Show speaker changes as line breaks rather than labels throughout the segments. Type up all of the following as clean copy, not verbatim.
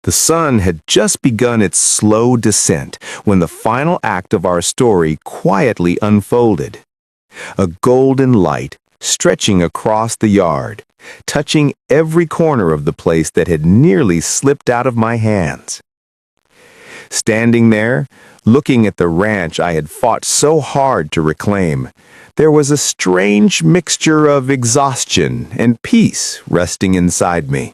The sun had just begun its slow descent when the final act of our story quietly unfolded. A golden light stretching across the yard, touching every corner of the place that had nearly slipped out of my hands. Standing there, looking at the ranch I had fought so hard to reclaim, there was a strange mixture of exhaustion and peace resting inside me.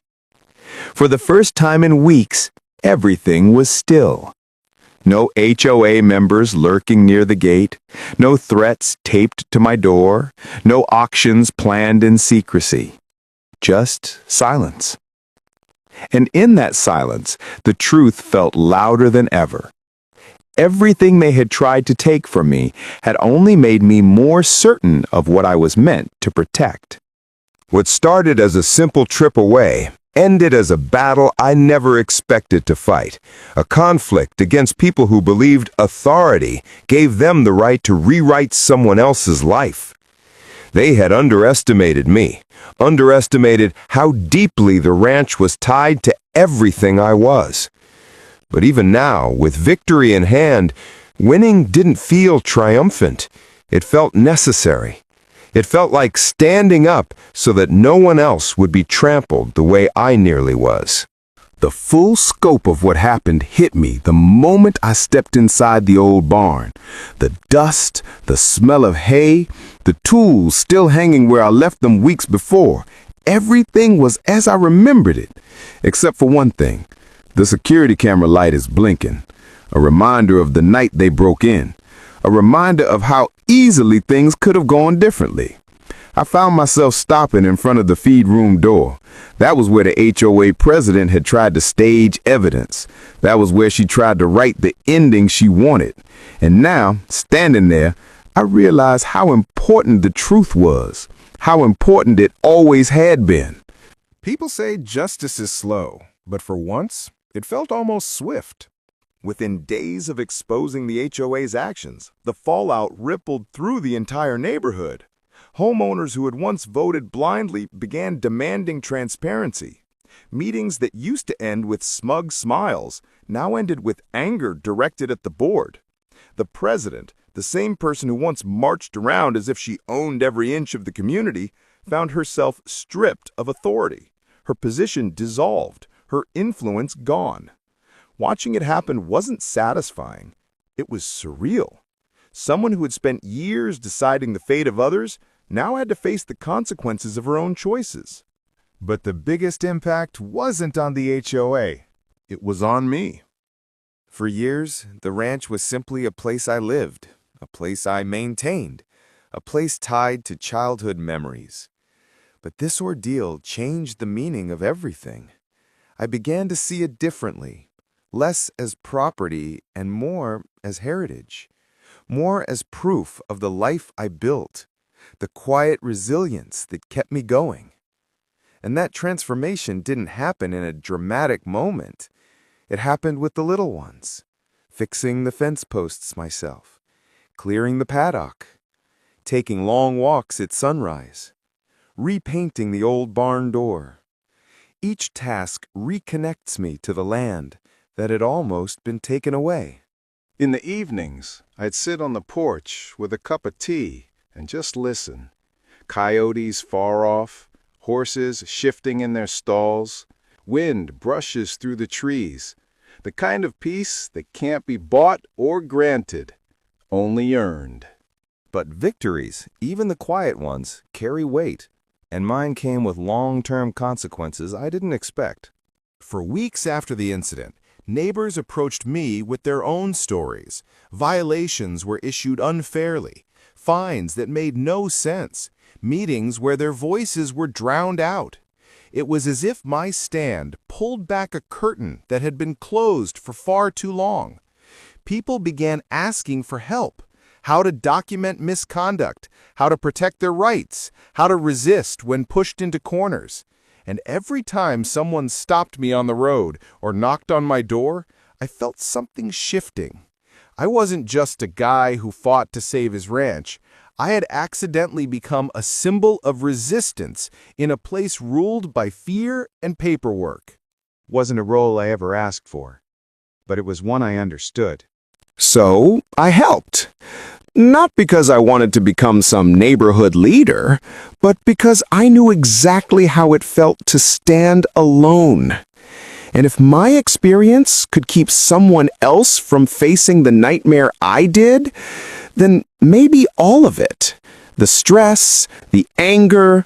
For the first time in weeks, everything was still. No HOA members lurking near the gate, no threats taped to my door, no auctions planned in secrecy. Just silence. And in that silence, the truth felt louder than ever. Everything they had tried to take from me had only made me more certain of what I was meant to protect. What started as a simple trip away ended as a battle I never expected to fight, a conflict against people who believed authority gave them the right to rewrite someone else's life. They had underestimated me, underestimated how deeply the ranch was tied to everything I was. But even now, with victory in hand, winning didn't feel triumphant. It felt necessary. It felt like standing up so that no one else would be trampled the way I nearly was. The full scope of what happened hit me the moment I stepped inside the old barn. The dust, the smell of hay, the tools still hanging where I left them weeks before. Everything was as I remembered it, except for one thing. The security camera light is blinking, a reminder of the night they broke in. A reminder of how easily things could have gone differently. I found myself stopping in front of the feed room door. That was where the HOA president had tried to stage evidence. That was where she tried to write the ending she wanted. And now, standing there, I realized how important the truth was, how important it always had been. People say justice is slow, but for once, it felt almost swift. Within days of exposing the HOA's actions, the fallout rippled through the entire neighborhood. Homeowners who had once voted blindly began demanding transparency. Meetings that used to end with smug smiles now ended with anger directed at the board. The president, the same person who once marched around as if she owned every inch of the community, found herself stripped of authority, her position dissolved, her influence gone. Watching it happen wasn't satisfying. It was surreal. Someone who had spent years deciding the fate of others now had to face the consequences of her own choices. But the biggest impact wasn't on the HOA. It was on me. For years, the ranch was simply a place I lived, a place I maintained, a place tied to childhood memories. But this ordeal changed the meaning of everything. I began to see it differently. Less as property and more as heritage, more as proof of the life I built, the quiet resilience that kept me going. And that transformation didn't happen in a dramatic moment. It happened with the little ones, fixing the fence posts myself, clearing the paddock, taking long walks at sunrise, repainting the old barn door. Each task reconnects me to the land that had almost been taken away. In the evenings, I'd sit on the porch with a cup of tea and just listen. Coyotes far off, horses shifting in their stalls, wind brushes through the trees, the kind of peace that can't be bought or granted, only earned. But victories, even the quiet ones, carry weight, and mine came with long-term consequences I didn't expect. For weeks after the incident, neighbors approached me with their own stories. Violations were issued unfairly, fines that made no sense, meetings where their voices were drowned out. It was as if my stand pulled back a curtain that had been closed for far too long. People began asking for help, how to document misconduct, how to protect their rights, how to resist when pushed into corners. And every time someone stopped me on the road or knocked on my door, I felt something shifting. I wasn't just a guy who fought to save his ranch. I had accidentally become a symbol of resistance in a place ruled by fear and paperwork.
Wasn't a role I ever asked for, but it was one I understood.
So I helped. Not because I wanted to become some neighborhood leader, but because I knew exactly how it felt to stand alone. And if my experience could keep someone else from facing the nightmare I did, then maybe all of it. The stress, the anger,